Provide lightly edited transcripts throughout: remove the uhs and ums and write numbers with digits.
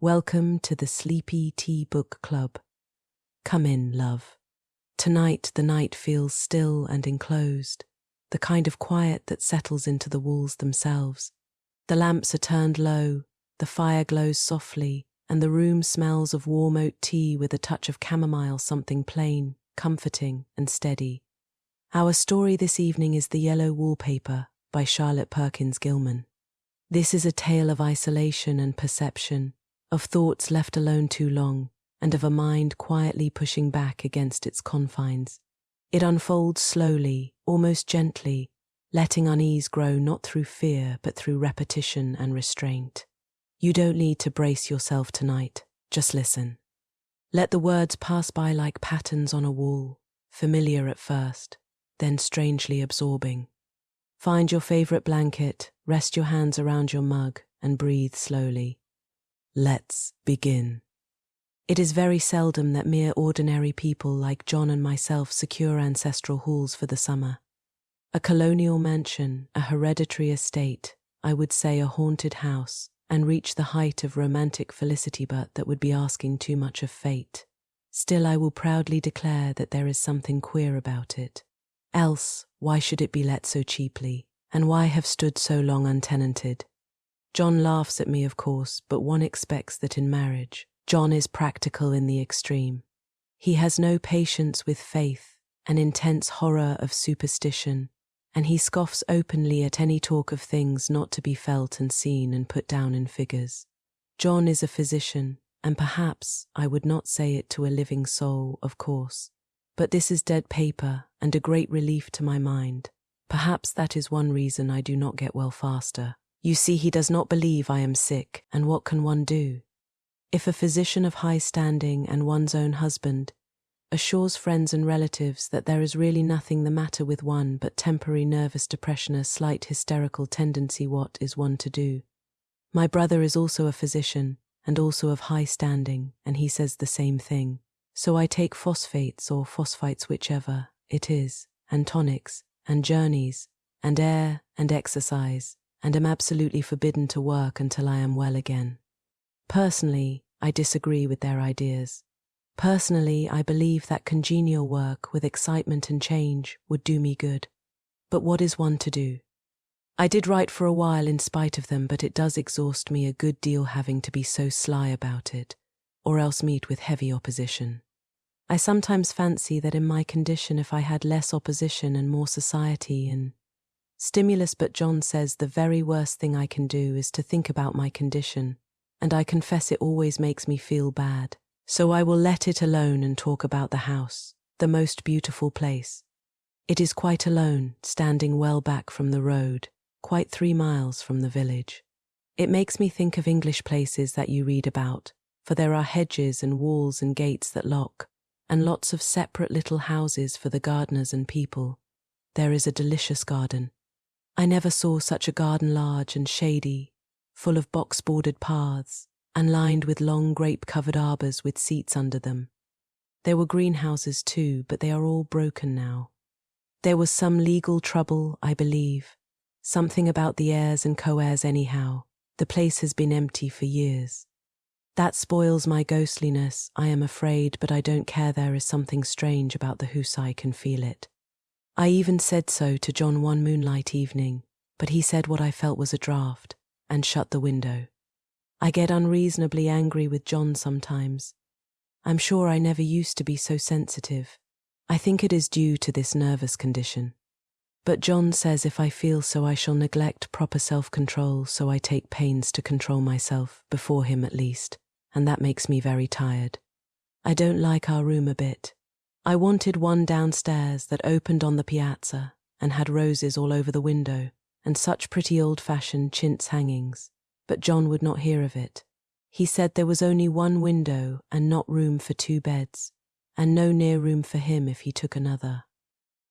Welcome to the Sleepy Tea Book Club. Come in, love. Tonight the night feels still and enclosed, the kind of quiet that settles into the walls themselves. The lamps are turned low, the fire glows softly, and the room smells of warm oat tea with a touch of chamomile, something plain, comforting, and steady. Our story this evening is The Yellow Wallpaper by Charlotte Perkins Gilman. This is a tale of isolation and perception, of thoughts left alone too long, and of a mind quietly pushing back against its confines. It unfolds slowly, almost gently, letting unease grow not through fear but through repetition and restraint. You don't need to brace yourself tonight, just listen. Let the words pass by like patterns on a wall, familiar at first, then strangely absorbing. Find your favorite blanket, rest your hands around your mug, and breathe slowly. Let's begin. It is very seldom that mere ordinary people like John and myself secure ancestral halls for the summer. A colonial mansion, a hereditary estate, I would say a haunted house, and reach the height of romantic felicity, but that would be asking too much of fate. Still, I will proudly declare that there is something queer about it. Else, why should it be let so cheaply, and why have stood so long untenanted? John laughs at me, of course, but one expects that in marriage. John is practical in the extreme. He has no patience with faith, an intense horror of superstition, and he scoffs openly at any talk of things not to be felt and seen and put down in figures. John is a physician, and perhaps I would not say it to a living soul, of course, but this is dead paper and a great relief to my mind. Perhaps that is one reason I do not get well faster. You see, he does not believe I am sick, and what can one do? If a physician of high standing and one's own husband assures friends and relatives that there is really nothing the matter with one but temporary nervous depression, a slight hysterical tendency, what is one to do? My brother is also a physician and also of high standing, and he says the same thing. So I take phosphates or phosphites, whichever it is, and tonics, and journeys, and air, and exercise, and am absolutely forbidden to work until I am well again. Personally, I disagree with their ideas. Personally, I believe that congenial work with excitement and change would do me good. But what is one to do? I did write for a while in spite of them, but it does exhaust me a good deal having to be so sly about it, or else meet with heavy opposition. I sometimes fancy that in my condition, if I had less opposition and more society and stimulus, but John says the very worst thing I can do is to think about my condition, and I confess it always makes me feel bad. So I will let it alone and talk about the house, the most beautiful place. It is quite alone, standing well back from the road, quite 3 miles from the village. It makes me think of English places that you read about, for there are hedges and walls and gates that lock, and lots of separate little houses for the gardeners and people. There is a delicious garden. I never saw such a garden, large and shady, full of box-bordered paths, and lined with long grape-covered arbours with seats under them. There were greenhouses too, but they are all broken now. There was some legal trouble, I believe. Something about the heirs and co-heirs anyhow. The place has been empty for years. That spoils my ghostliness, I am afraid, but I don't care. There is something strange about the house, I can feel it. I even said so to John one moonlight evening, but he said what I felt was a draught, and shut the window. I get unreasonably angry with John sometimes. I'm sure I never used to be so sensitive. I think it is due to this nervous condition. But John says if I feel so I shall neglect proper self-control, so I take pains to control myself, before him at least, and that makes me very tired. I don't like our room a bit. I wanted one downstairs that opened on the piazza and had roses all over the window and such pretty old-fashioned chintz hangings, but John would not hear of it. He said there was only one window and not room for 2 beds, and no near room for him if he took another.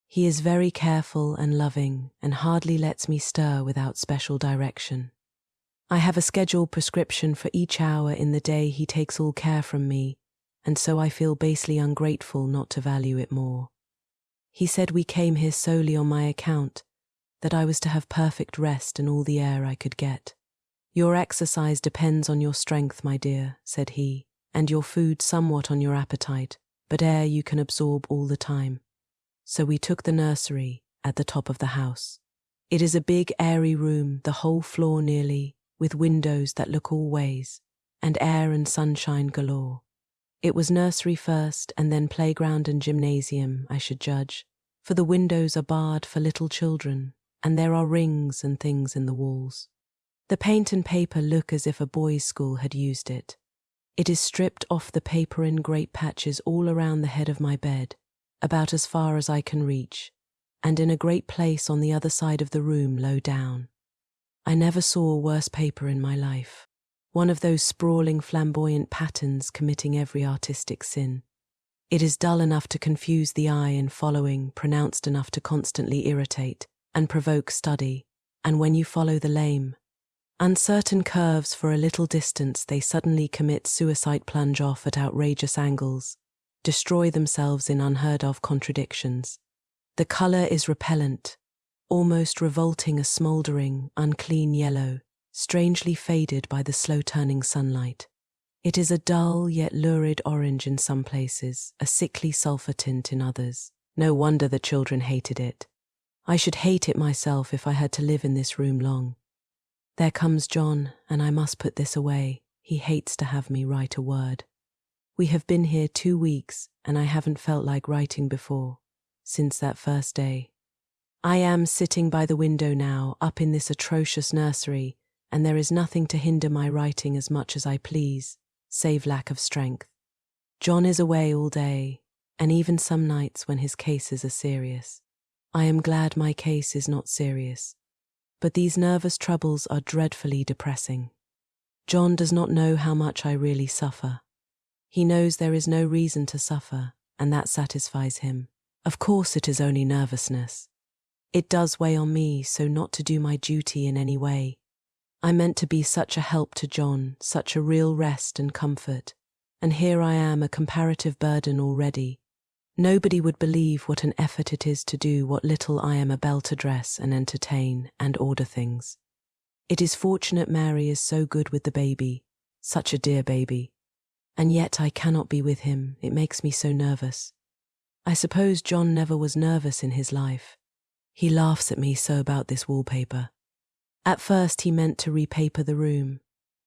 He is very careful and loving and hardly lets me stir without special direction. I have a scheduled prescription for each hour in the day. He takes all care from me, and so I feel basely ungrateful not to value it more. He said we came here solely on my account, that I was to have perfect rest and all the air I could get. "Your exercise depends on your strength, my dear," said he, "and your food somewhat on your appetite, but air you can absorb all the time." So we took the nursery at the top of the house. It is a big, airy room, the whole floor nearly, with windows that look all ways, and air and sunshine galore. It was nursery first, and then playground and gymnasium, I should judge, for the windows are barred for little children, and there are rings and things in the walls. The paint and paper look as if a boys' school had used it. It is stripped off the paper in great patches all around the head of my bed, about as far as I can reach, and in a great place on the other side of the room low down. I never saw worse paper in my life. One of those sprawling flamboyant patterns committing every artistic sin. It is dull enough to confuse the eye and following, pronounced enough to constantly irritate and provoke study, and when you follow the lame, uncertain curves for a little distance, they suddenly commit suicide, plunge off at outrageous angles, destroy themselves in unheard-of contradictions. The colour is repellent, almost revolting, a smouldering, unclean yellow, strangely faded by the slow-turning sunlight. It is a dull yet lurid orange in some places, a sickly sulphur tint in others. No wonder the children hated it. I should hate it myself if I had to live in this room long. There comes John, and I must put this away. He hates to have me write a word. We have been here 2 weeks, and I haven't felt like writing before, since that first day. I am sitting by the window now, up in this atrocious nursery, and there is nothing to hinder my writing as much as I please, save lack of strength. John is away all day, and even some nights when his cases are serious. I am glad my case is not serious, but these nervous troubles are dreadfully depressing. John does not know how much I really suffer. He knows there is no reason to suffer, and that satisfies him. Of course it is only nervousness. It does weigh on me, so not to do my duty in any way. I meant to be such a help to John, such a real rest and comfort, and here I am, a comparative burden already. Nobody would believe what an effort it is to do what little I am able to dress and entertain and order things. It is fortunate Mary is so good with the baby, such a dear baby. And yet I cannot be with him, it makes me so nervous. I suppose John never was nervous in his life. He laughs at me so about this wallpaper. At first he meant to repaper the room,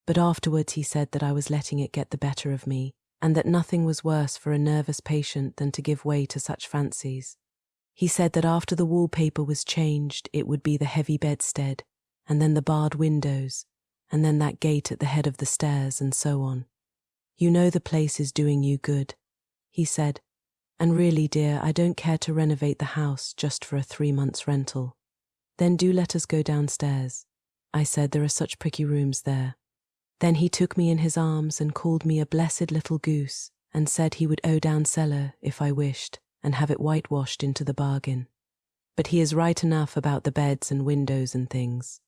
but afterwards he said that I was letting it get the better of me, and that nothing was worse for a nervous patient than to give way to such fancies. He said that after the wallpaper was changed, it would be the heavy bedstead, and then the barred windows, and then that gate at the head of the stairs, and so on. "You know the place is doing you good," he said, "and really, dear, I don't care to renovate the house just for a 3 months' rental." "Then do let us go downstairs," I said, "there are such pretty rooms there." Then he took me in his arms and called me a blessed little goose, and said he would owe down cellar if I wished, and have it whitewashed into the bargain. But he is right enough about the beds and windows and things.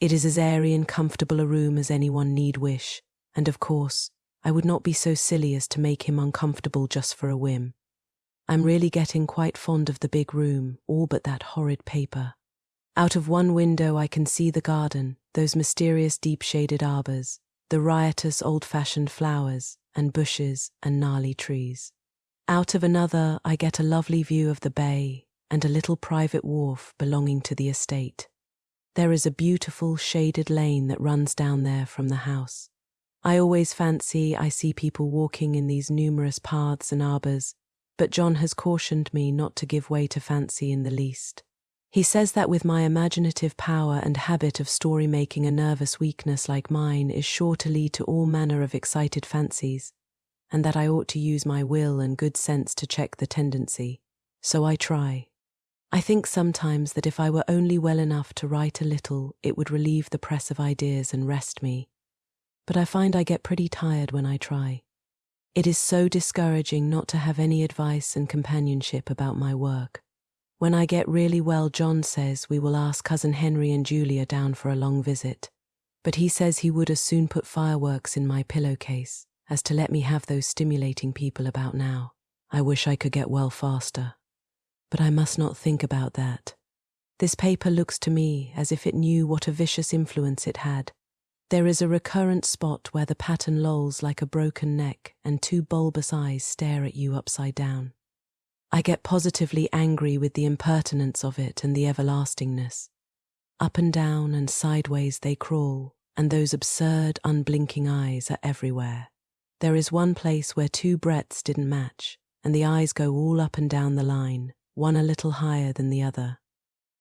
It is as airy and comfortable a room as anyone need wish, and of course, I would not be so silly as to make him uncomfortable just for a whim. I'm really getting quite fond of the big room, all but that horrid paper. Out of one window I can see the garden, those mysterious deep-shaded arbours, the riotous old-fashioned flowers and bushes and gnarly trees. Out of another I get a lovely view of the bay and a little private wharf belonging to the estate. There is a beautiful shaded lane that runs down there from the house. I always fancy I see people walking in these numerous paths and arbours, but John has cautioned me not to give way to fancy in the least. He says that with my imaginative power and habit of story-making, a nervous weakness like mine is sure to lead to all manner of excited fancies, and that I ought to use my will and good sense to check the tendency. So I try. I think sometimes that if I were only well enough to write a little, it would relieve the press of ideas and rest me. But I find I get pretty tired when I try. It is so discouraging not to have any advice and companionship about my work. When I get really well, John says we will ask Cousin Henry and Julia down for a long visit. But he says he would as soon put fireworks in my pillowcase as to let me have those stimulating people about now. I wish I could get well faster. But I must not think about that. This paper looks to me as if it knew what a vicious influence it had. There is a recurrent spot where the pattern lolls like a broken neck and two bulbous eyes stare at you upside down. I get positively angry with the impertinence of it and the everlastingness. Up and down and sideways they crawl, and those absurd, unblinking eyes are everywhere. There is one place where two breadths didn't match, and the eyes go all up and down the line, one a little higher than the other.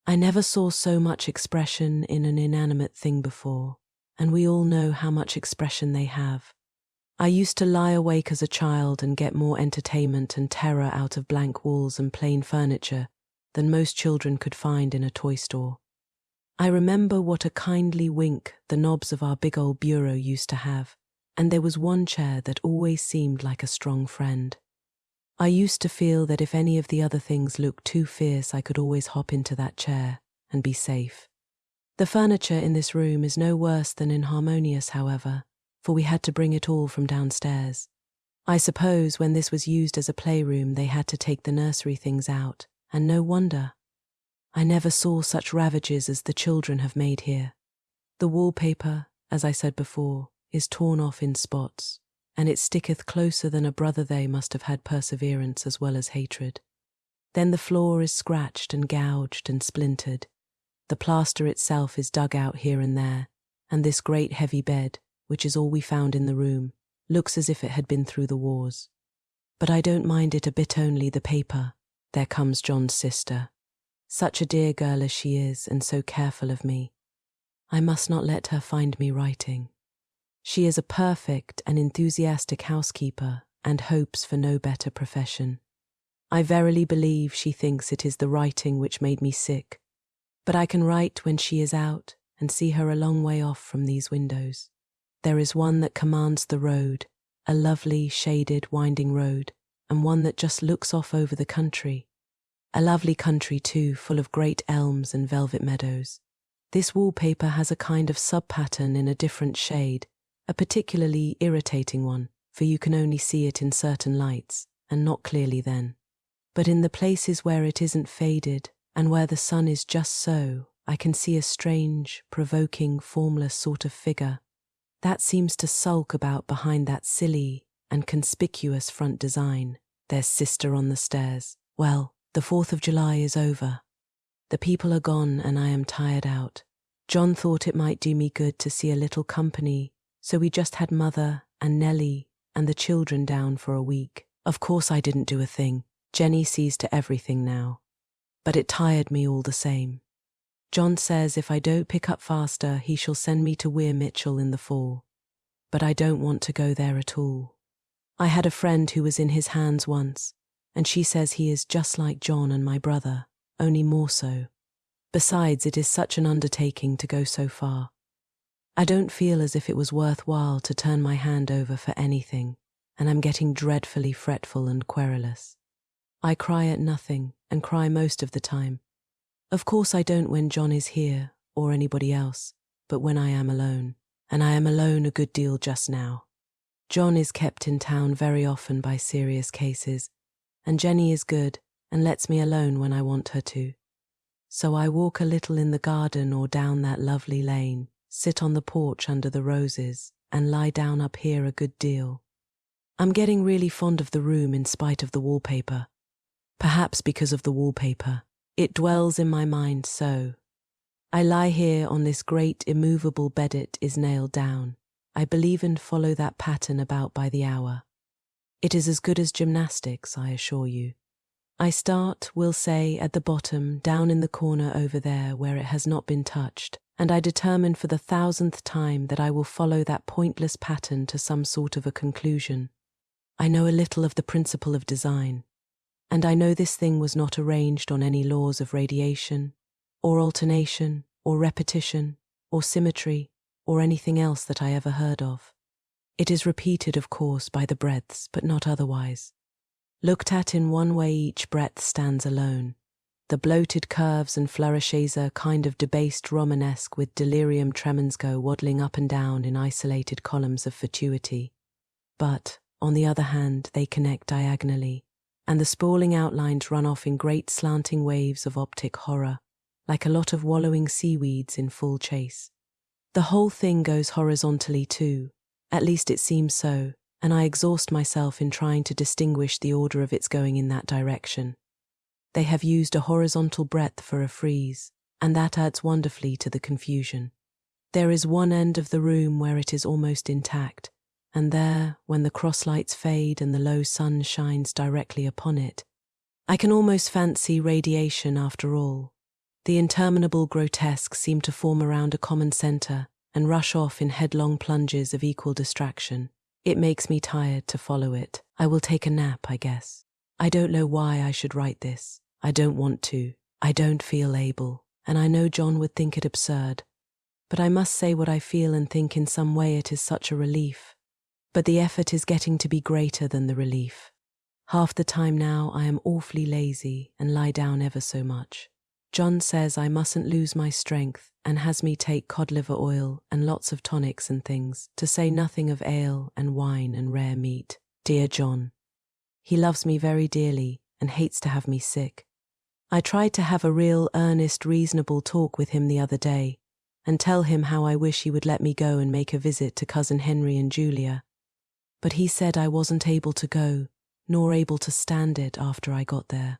I never saw so much expression in an inanimate thing before, and we all know how much expression they have. I used to lie awake as a child and get more entertainment and terror out of blank walls and plain furniture than most children could find in a toy store. I remember what a kindly wink the knobs of our big old bureau used to have, and there was one chair that always seemed like a strong friend. I used to feel that if any of the other things looked too fierce, I could always hop into that chair and be safe. The furniture in this room is no worse than inharmonious, however, for we had to bring it all from downstairs. I suppose when this was used as a playroom, they had to take the nursery things out, and no wonder. I never saw such ravages as the children have made here. The wallpaper, as I said before, is torn off in spots, and it sticketh closer than a brother. They must have had perseverance as well as hatred. Then the floor is scratched and gouged and splintered. The plaster itself is dug out here and there, and this great heavy bed, which is all we found in the room, looks as if it had been through the wars. But I don't mind it a bit, only the paper. There comes John's sister. Such a dear girl as she is, and so careful of me. I must not let her find me writing. She is a perfect and enthusiastic housekeeper and hopes for no better profession. I verily believe she thinks it is the writing which made me sick, but I can write when she is out and see her a long way off from these windows. There is one that commands the road, a lovely, shaded, winding road, and one that just looks off over the country. A lovely country too, full of great elms and velvet meadows. This wallpaper has a kind of sub-pattern in a different shade, a particularly irritating one, for you can only see it in certain lights, and not clearly then. But in the places where it isn't faded, and where the sun is just so, I can see a strange, provoking, formless sort of figure that seems to sulk about behind that silly and conspicuous front design. There's sister on the stairs. Well, the 4th of July is over. The people are gone and I am tired out. John thought it might do me good to see a little company, so we just had Mother and Nellie and the children down for a week. Of course I didn't do a thing. Jenny sees to everything now. But it tired me all the same. John says if I don't pick up faster, he shall send me to Weir Mitchell in the fall. But I don't want to go there at all. I had a friend who was in his hands once, and she says he is just like John and my brother, only more so. Besides, it is such an undertaking to go so far. I don't feel as if it was worthwhile to turn my hand over for anything, and I'm getting dreadfully fretful and querulous. I cry at nothing, and cry most of the time. Of course I don't when John is here, or anybody else, but when I am alone, and I am alone a good deal just now. John is kept in town very often by serious cases, and Jenny is good and lets me alone when I want her to. So I walk a little in the garden or down that lovely lane, sit on the porch under the roses, and lie down up here a good deal. I'm getting really fond of the room in spite of the wallpaper. Perhaps because of the wallpaper. It dwells in my mind so. I lie here on this great immovable bed. It is nailed down. I believe and follow that pattern about by the hour. It is as good as gymnastics, I assure you. I start, we'll say, at the bottom, down in the corner over there where it has not been touched, and I determine for the 1000th time that I will follow that pointless pattern to some sort of a conclusion. I know a little of the principle of design, and I know this thing was not arranged on any laws of radiation, or alternation, or repetition, or symmetry, or anything else that I ever heard of. It is repeated, of course, by the breadths, but not otherwise. Looked at in one way, each breadth stands alone. The bloated curves and flourishes are kind of debased Romanesque with delirium tremens go waddling up and down in isolated columns of fatuity. But, on the other hand, they connect diagonally, and the sprawling outlines run off in great slanting waves of optic horror, like a lot of wallowing seaweeds in full chase. The whole thing goes horizontally too, at least it seems so, and I exhaust myself in trying to distinguish the order of its going in that direction. They have used a horizontal breadth for a frieze, and that adds wonderfully to the confusion. There is one end of the room where it is almost intact, and there, when the crosslights fade and the low sun shines directly upon it, I can almost fancy radiation after all. The interminable grotesques seem to form around a common centre and rush off in headlong plunges of equal distraction. It makes me tired to follow it. I will take a nap, I guess. I don't know why I should write this. I don't want to. I don't feel able, and I know John would think it absurd. But I must say what I feel and think. In some way it is such a relief. But the effort is getting to be greater than the relief. Half the time now I am awfully lazy and lie down ever so much. John says I mustn't lose my strength and has me take cod liver oil and lots of tonics and things, to say nothing of ale and wine and rare meat. Dear John. He loves me very dearly and hates to have me sick. I tried to have a real, earnest, reasonable talk with him the other day and tell him how I wish he would let me go and make a visit to Cousin Henry and Julia. But he said I wasn't able to go, nor able to stand it after I got there,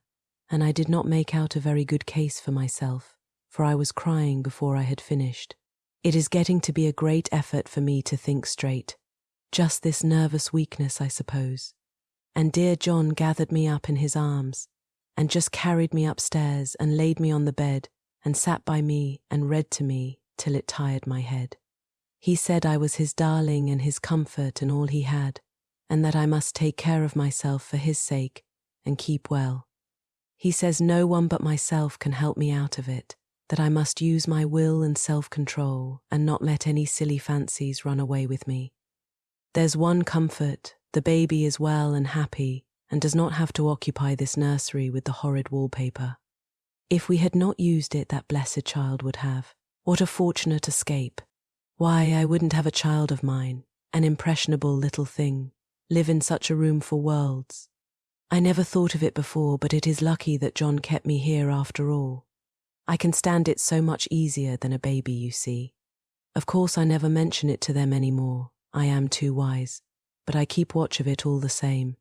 and I did not make out a very good case for myself, for I was crying before I had finished. It is getting to be a great effort for me to think straight. Just this nervous weakness, I suppose. And dear John gathered me up in his arms, and just carried me upstairs and laid me on the bed and sat by me and read to me till it tired my head. He said I was his darling and his comfort and all he had, and that I must take care of myself for his sake and keep well. He says no one but myself can help me out of it, that I must use my will and self-control and not let any silly fancies run away with me. There's one comfort, the baby is well and happy and does not have to occupy this nursery with the horrid wallpaper. If we had not used it, that blessed child would have. What a fortunate escape. Why, I wouldn't have a child of mine, an impressionable little thing, live in such a room for worlds. I never thought of it before, but it is lucky that John kept me here after all. I can stand it so much easier than a baby, you see. Of course I never mention it to them anymore. I am too wise, but I keep watch of it all the same.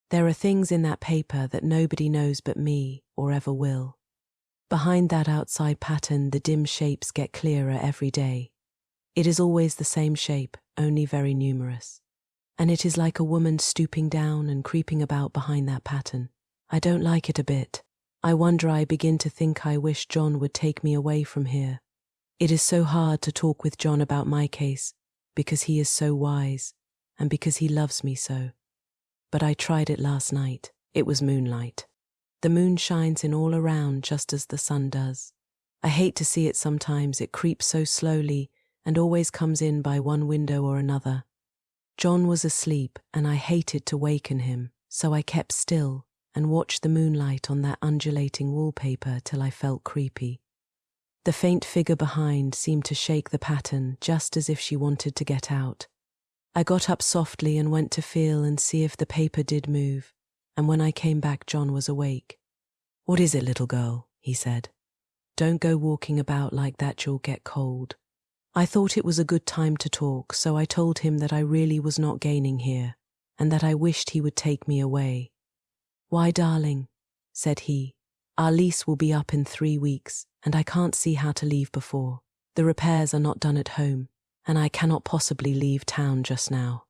There are things in that paper that nobody knows but me, or ever will. Behind that outside pattern, the dim shapes get clearer every day. It is always the same shape, only very numerous. And it is like a woman stooping down and creeping about behind that pattern. I don't like it a bit. I begin to think I wish John would take me away from here. It is so hard to talk with John about my case, because he is so wise, and because he loves me so. But I tried it last night. It was moonlight. The moon shines in all around just as the sun does. I hate to see it sometimes. It creeps so slowly and always comes in by one window or another. John was asleep and I hated to waken him, so I kept still and watched the moonlight on that undulating wallpaper till I felt creepy. The faint figure behind seemed to shake the pattern just as if she wanted to get out. I got up softly and went to feel and see if the paper did move, and when I came back John was awake. "What is it, little girl?" he said. "Don't go walking about like that, you'll get cold." I thought it was a good time to talk, so I told him that I really was not gaining here, and that I wished he would take me away. "Why, darling," said he, "our lease will be up in 3 weeks, and I can't see how to leave before. The repairs are not done at home, and I cannot possibly leave town just now.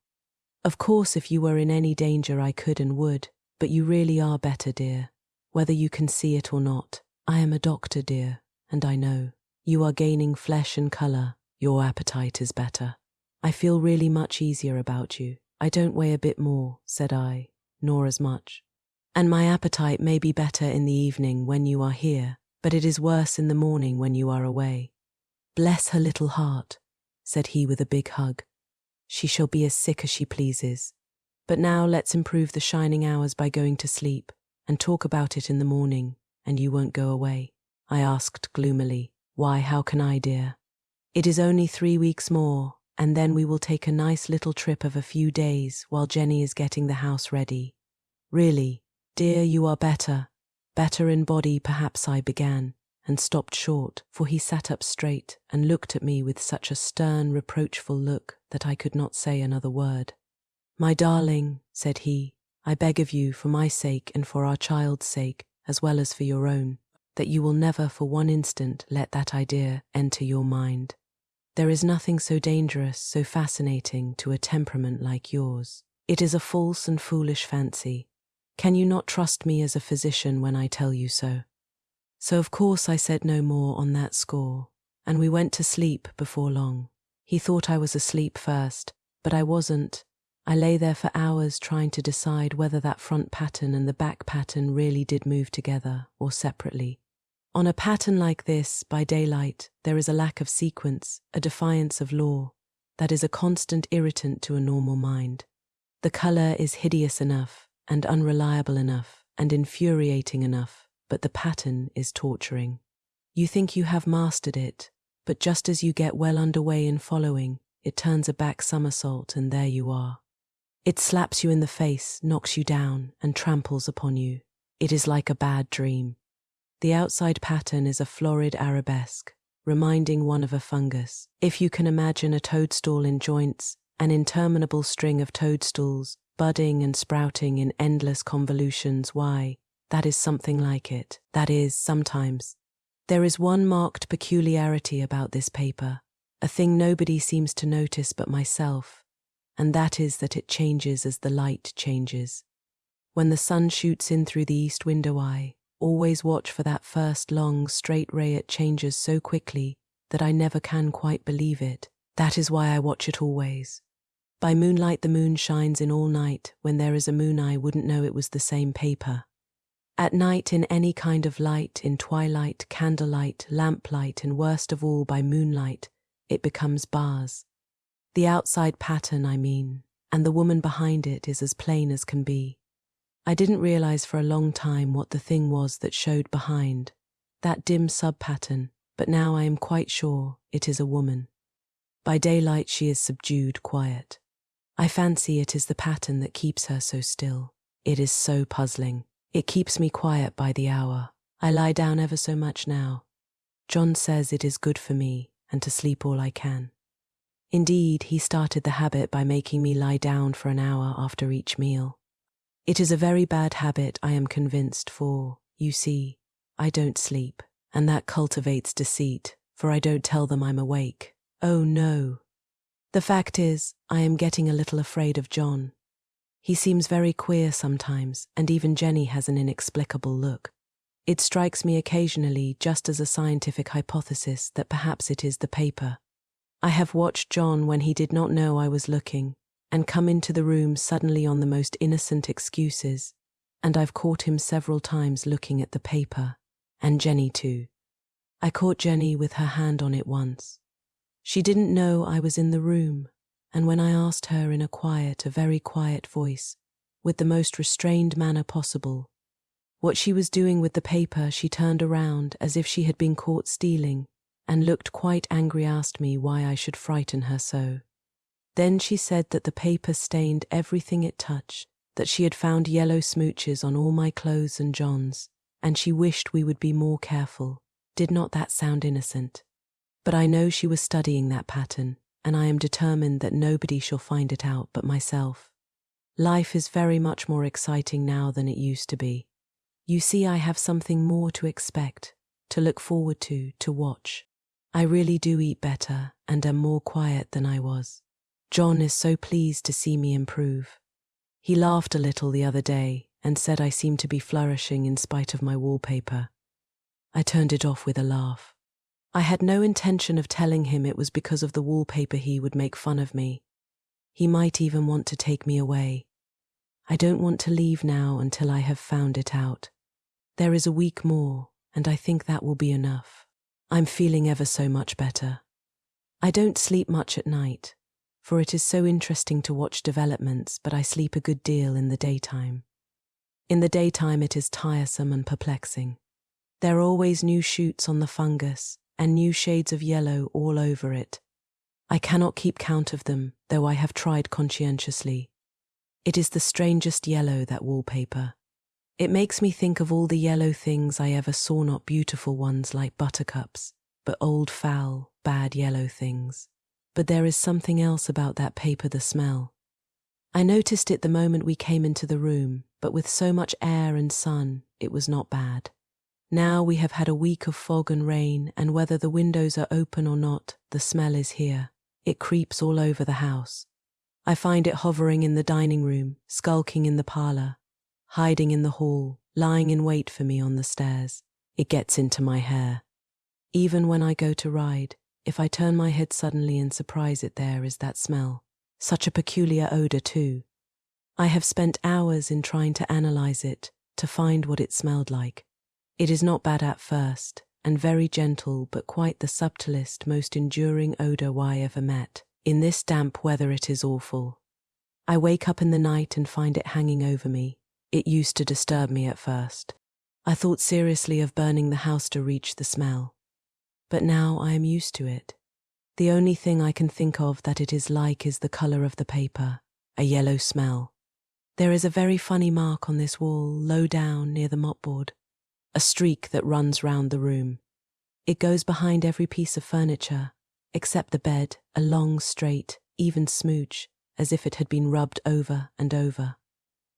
Of course, if you were in any danger I could and would, but you really are better, dear. Whether you can see it or not, I am a doctor, dear, and I know. You are gaining flesh and colour. Your appetite is better. I feel really much easier about you. I don't weigh a bit more," said I, "nor as much. And my appetite may be better in the evening when you are here, but it is worse in the morning when you are away." "Bless her little heart," said he with a big hug. "She shall be as sick as she pleases. But now let's improve the shining hours by going to sleep, and talk about it in the morning, and you won't go away." I asked gloomily. "Why, how can I, dear? It is only 3 weeks more, and then we will take a nice little trip of a few days while Jenny is getting the house ready." "Really, dear, you are better in body perhaps," I began, and stopped short, for he sat up straight and looked at me with such a stern, reproachful look that I could not say another word. "My darling," said he, "I beg of you, for my sake and for our child's sake, as well as for your own, that you will never for one instant let that idea enter your mind. There is nothing so dangerous, so fascinating to a temperament like yours. It is a false and foolish fancy. Can you not trust me as a physician when I tell you so?" So of course I said no more on that score, and we went to sleep before long. He thought I was asleep first, but I wasn't. I lay there for hours trying to decide whether that front pattern and the back pattern really did move together or separately. On a pattern like this, by daylight, there is a lack of sequence, a defiance of law, that is a constant irritant to a normal mind. The color is hideous enough, and unreliable enough, and infuriating enough, but the pattern is torturing. You think you have mastered it, but just as you get well underway in following, it turns a back somersault and there you are. It slaps you in the face, knocks you down, and tramples upon you. It is like a bad dream. The outside pattern is a florid arabesque, reminding one of a fungus. If you can imagine a toadstool in joints, an interminable string of toadstools, budding and sprouting in endless convolutions, why, that is something like it. That is, sometimes. There is one marked peculiarity about this paper, a thing nobody seems to notice but myself, and that is that it changes as the light changes. When the sun shoots in through the east window, I always watch for that first long, straight ray. It changes so quickly that I never can quite believe it. That is why I watch it always. By moonlight the moon shines in all night. When there is a moon I wouldn't know it was the same paper. At night, in any kind of light, in twilight, candlelight, lamplight, and worst of all by moonlight, it becomes bars. The outside pattern, I mean, and the woman behind it is as plain as can be. I didn't realize for a long time what the thing was that showed behind, that dim sub-pattern, but now I am quite sure it is a woman. By daylight she is subdued, quiet. I fancy it is the pattern that keeps her so still. It is so puzzling. It keeps me quiet by the hour. I lie down ever so much now. John says it is good for me and to sleep all I can. Indeed, he started the habit by making me lie down for an hour after each meal. It is a very bad habit, I am convinced, for, you see, I don't sleep, and that cultivates deceit, for I don't tell them I'm awake. Oh no. The fact is, I am getting a little afraid of John. He seems very queer sometimes, and even Jenny has an inexplicable look. It strikes me occasionally, just as a scientific hypothesis, that perhaps it is the paper. I have watched John when he did not know I was looking, and come into the room suddenly on the most innocent excuses, and I've caught him several times looking at the paper, and Jenny too. I caught Jenny with her hand on it once. She didn't know I was in the room, and when I asked her in a very quiet voice, with the most restrained manner possible, what she was doing with the paper, she turned around as if she had been caught stealing, and looked quite angry, asked me why I should frighten her so. Then she said that the paper stained everything it touched, that she had found yellow smooches on all my clothes and John's, and she wished we would be more careful. Did not that sound innocent? But I know she was studying that pattern, and I am determined that nobody shall find it out but myself. Life is very much more exciting now than it used to be. You see, I have something more to expect, to look forward to watch. I really do eat better and am more quiet than I was. John is so pleased to see me improve. He laughed a little the other day and said I seemed to be flourishing in spite of my wallpaper. I turned it off with a laugh. I had no intention of telling him it was because of the wallpaper. He would make fun of me. He might even want to take me away. I don't want to leave now until I have found it out. There is a week more, and I think that will be enough. I'm feeling ever so much better. I don't sleep much at night, for it is so interesting to watch developments, but I sleep a good deal in the daytime. In the daytime it is tiresome and perplexing. There are always new shoots on the fungus, and new shades of yellow all over it. I cannot keep count of them, though I have tried conscientiously. It is the strangest yellow, that wallpaper. It makes me think of all the yellow things I ever saw, not beautiful ones like buttercups, but old, foul, bad yellow things. But there is something else about that paper, the smell. I noticed it the moment we came into the room, but with so much air and sun, it was not bad. Now we have had a week of fog and rain, and whether the windows are open or not, the smell is here. It creeps all over the house. I find it hovering in the dining room, skulking in the parlor, hiding in the hall, lying in wait for me on the stairs. It gets into my hair. Even when I go to ride, if I turn my head suddenly and surprise it, there is that smell. Such a peculiar odor too. I have spent hours in trying to analyze it, to find what it smelled like. It is not bad at first, and very gentle, but quite the subtlest, most enduring odor I ever met. In this damp weather it is awful. I wake up in the night and find it hanging over me. It used to disturb me at first. I thought seriously of burning the house to reach the smell. But now I am used to it. The only thing I can think of that it is like is the color of the paper, a yellow smell. There is a very funny mark on this wall, low down near the mopboard, a streak that runs round the room. It goes behind every piece of furniture, except the bed, a long, straight, even smooch, as if it had been rubbed over and over.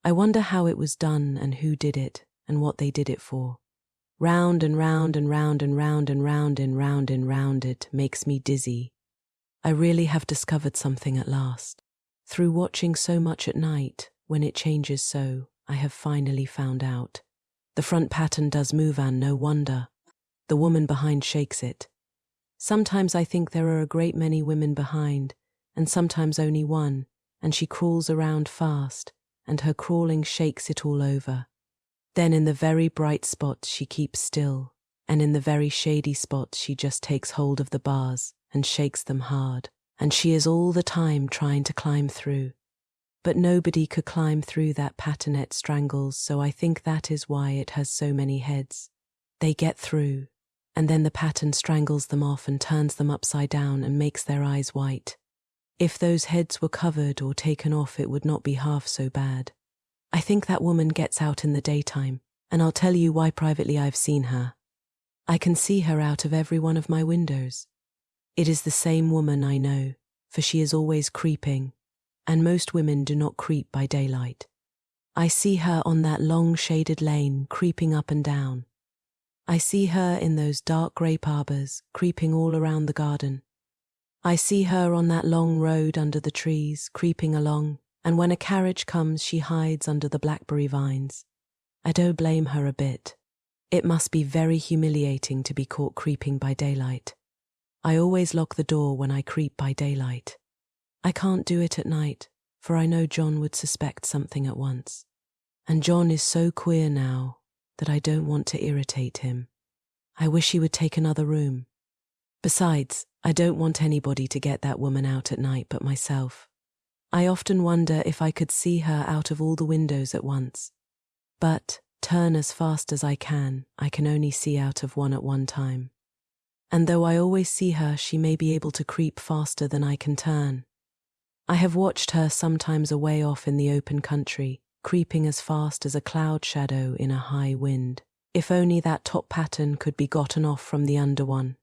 I wonder how it was done and who did it and what they did it for. Round and round and round and round and round and round and round it makes me dizzy. I really have discovered something at last. Through watching so much at night, when it changes so, I have finally found out. The front pattern does move, and no wonder. The woman behind shakes it. Sometimes I think there are a great many women behind, and sometimes only one, and she crawls around fast, and her crawling shakes it all over. Then in the very bright spots she keeps still, and in the very shady spots she just takes hold of the bars and shakes them hard, and she is all the time trying to climb through. But nobody could climb through that pattern it strangles, so I think that is why it has so many heads. They get through, and then the pattern strangles them off and turns them upside down and makes their eyes white. If those heads were covered or taken off, it would not be half so bad. I think that woman gets out in the daytime, and I'll tell you why privately I've seen her. I can see her out of every one of my windows. It is the same woman, I know, for she is always creeping, and most women do not creep by daylight. I see her on that long shaded lane, creeping up and down. I see her in those dark grape arbors, creeping all around the garden. I see her on that long road under the trees, creeping along, and when a carriage comes she hides under the blackberry vines. I don't blame her a bit. It must be very humiliating to be caught creeping by daylight. I always lock the door when I creep by daylight. I can't do it at night, for I know John would suspect something at once. And John is so queer now that I don't want to irritate him. I wish he would take another room. Besides, I don't want anybody to get that woman out at night but myself. I often wonder if I could see her out of all the windows at once. But, turn as fast as I can only see out of one at one time. And though I always see her, she may be able to creep faster than I can turn. I have watched her sometimes away off in the open country, creeping as fast as a cloud shadow in a high wind. If only that top pattern could be gotten off from the under one.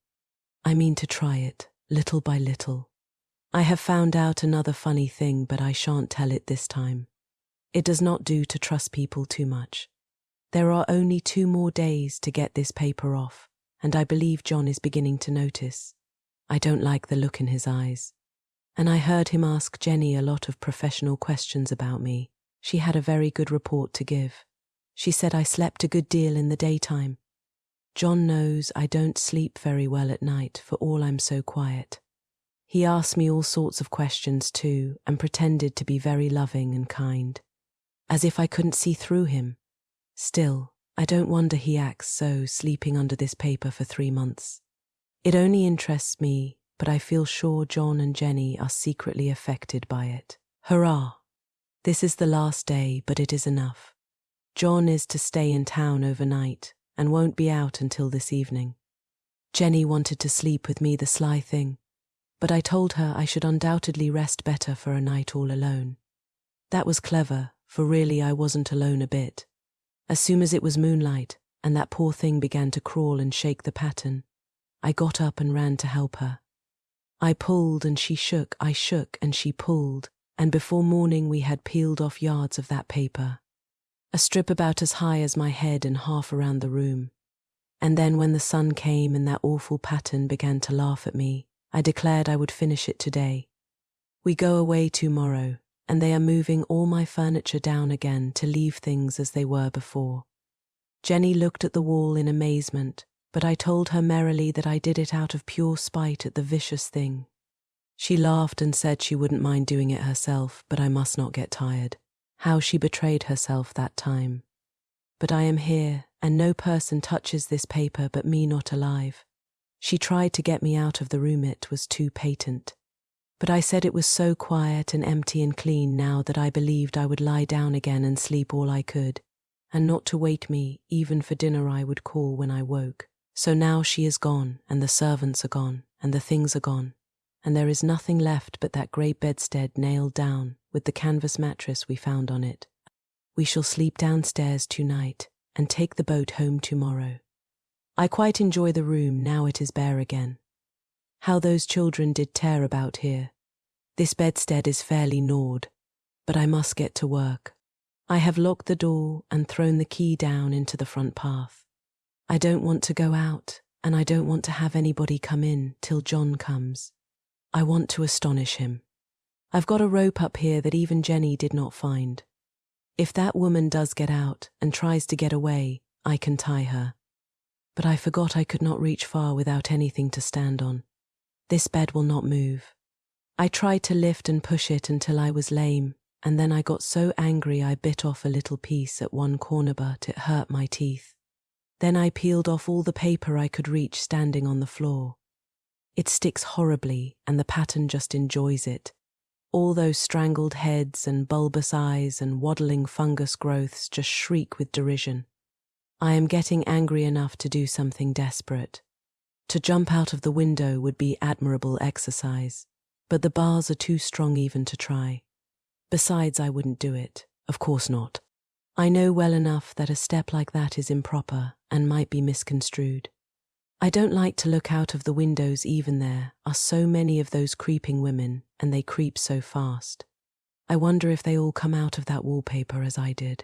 I mean to try it, little by little. I have found out another funny thing, but I shan't tell it this time. It does not do to trust people too much. There are only 2 more days to get this paper off, and I believe John is beginning to notice. I don't like the look in his eyes. And I heard him ask Jenny a lot of professional questions about me. She had a very good report to give. She said I slept a good deal in the daytime. John knows I don't sleep very well at night, for all I'm so quiet. He asked me all sorts of questions too, and pretended to be very loving and kind, as if I couldn't see through him. Still, I don't wonder he acts so, sleeping under this paper for 3 months. It only interests me, but I feel sure John and Jenny are secretly affected by it. Hurrah! This is the last day, but it is enough. John is to stay in town overnight, and won't be out until this evening. Jenny wanted to sleep with me, the sly thing, but I told her I should undoubtedly rest better for a night all alone. That was clever, for really I wasn't alone a bit. As soon as it was moonlight, and that poor thing began to crawl and shake the pattern, I got up and ran to help her. I pulled and she shook, I shook and she pulled, and before morning we had peeled off yards of that paper, a strip about as high as my head and half around the room. And then when the sun came and that awful pattern began to laugh at me, I declared I would finish it today. We go away tomorrow, and they are moving all my furniture down again to leave things as they were before. Jenny looked at the wall in amazement, but I told her merrily that I did it out of pure spite at the vicious thing. She laughed and said she wouldn't mind doing it herself, but I must not get tired. How she betrayed herself that time. But I am here, and no person touches this paper but me not alive. She tried to get me out of the room, it was too patent. But I said it was so quiet and empty and clean now that I believed I would lie down again and sleep all I could, and not to wake me, even for dinner I would call when I woke. So now she is gone, and the servants are gone, and the things are gone, and there is nothing left but that grey bedstead nailed down, with the canvas mattress we found on it. We shall sleep downstairs tonight, and take the boat home tomorrow. I quite enjoy the room now it is bare again. How those children did tear about here. This bedstead is fairly gnawed, but I must get to work. I have locked the door and thrown the key down into the front path. I don't want to go out, and I don't want to have anybody come in till John comes. I want to astonish him. I've got a rope up here that even Jenny did not find. If that woman does get out and tries to get away, I can tie her. But I forgot I could not reach far without anything to stand on. This bed will not move. I tried to lift and push it until I was lame, and then I got so angry I bit off a little piece at one corner, but it hurt my teeth. Then I peeled off all the paper I could reach standing on the floor. It sticks horribly, and the pattern just enjoys it. All those strangled heads and bulbous eyes and waddling fungus growths just shriek with derision. I am getting angry enough to do something desperate. To jump out of the window would be admirable exercise, but the bars are too strong even to try. Besides, I wouldn't do it. Of course not. I know well enough that a step like that is improper and might be misconstrued. I don't like to look out of the windows even. There are so many of those creeping women, and they creep so fast. I wonder if they all come out of that wallpaper as I did.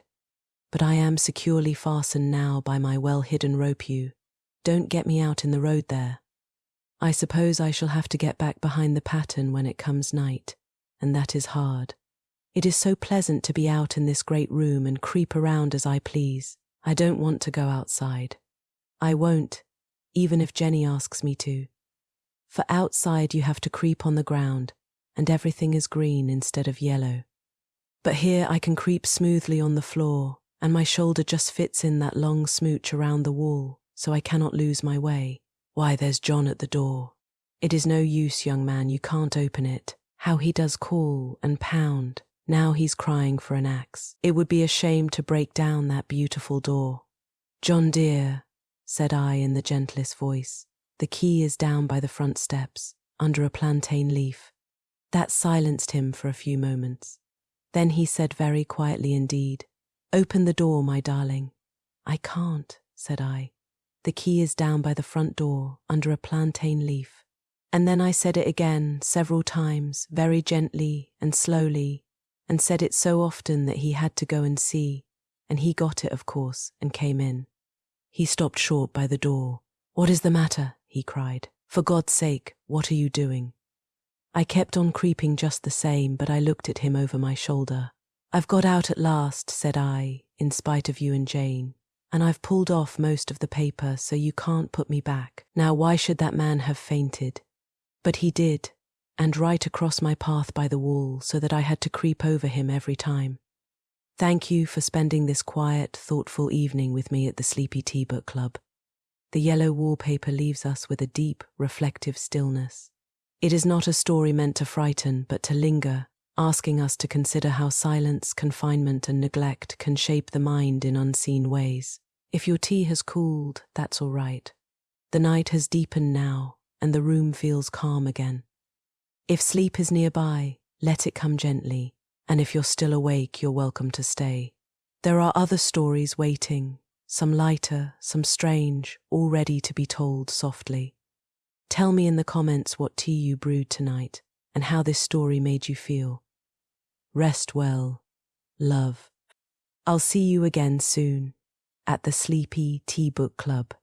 But I am securely fastened now by my well-hidden rope. You don't get me out in the road there. I suppose I shall have to get back behind the pattern when it comes night, and that is hard. It is so pleasant to be out in this great room and creep around as I please. I don't want to go outside. I won't, even if Jenny asks me to. For outside you have to creep on the ground, and everything is green instead of yellow. But here I can creep smoothly on the floor, and my shoulder just fits in that long smooch around the wall, so I cannot lose my way. Why, there's John at the door. It is no use, young man, you can't open it. How he does call and pound. Now he's crying for an axe. It would be a shame to break down that beautiful door. John dear, said I in the gentlest voice, the key is down by the front steps, under a plantain leaf. That silenced him for a few moments. Then he said very quietly indeed, open the door, my darling. I can't, said I. The key is down by the front door, under a plantain leaf. And then I said it again, several times, very gently and slowly, and said it so often that he had to go and see, and he got it, of course, and came in. He stopped short by the door. What is the matter? He cried. For God's sake, what are you doing? I kept on creeping just the same, but I looked at him over my shoulder. I've got out at last, said I, in spite of you and Jane, and I've pulled off most of the paper, so you can't put me back. Now why should that man have fainted? But he did, and right across my path by the wall, so that I had to creep over him every time. Thank you for spending this quiet, thoughtful evening with me at the Sleepy Tea Book Club. The yellow wallpaper leaves us with a deep, reflective stillness. It is not a story meant to frighten, but to linger, asking us to consider how silence, confinement, and neglect can shape the mind in unseen ways. If your tea has cooled, that's all right. The night has deepened now, and the room feels calm again. If sleep is nearby, let it come gently, and if you're still awake, you're welcome to stay. There are other stories waiting, some lighter, some strange, all ready to be told softly. Tell me in the comments what tea you brewed tonight and how this story made you feel. Rest well, love. I'll see you again soon at the Sleepy Tea Book Club.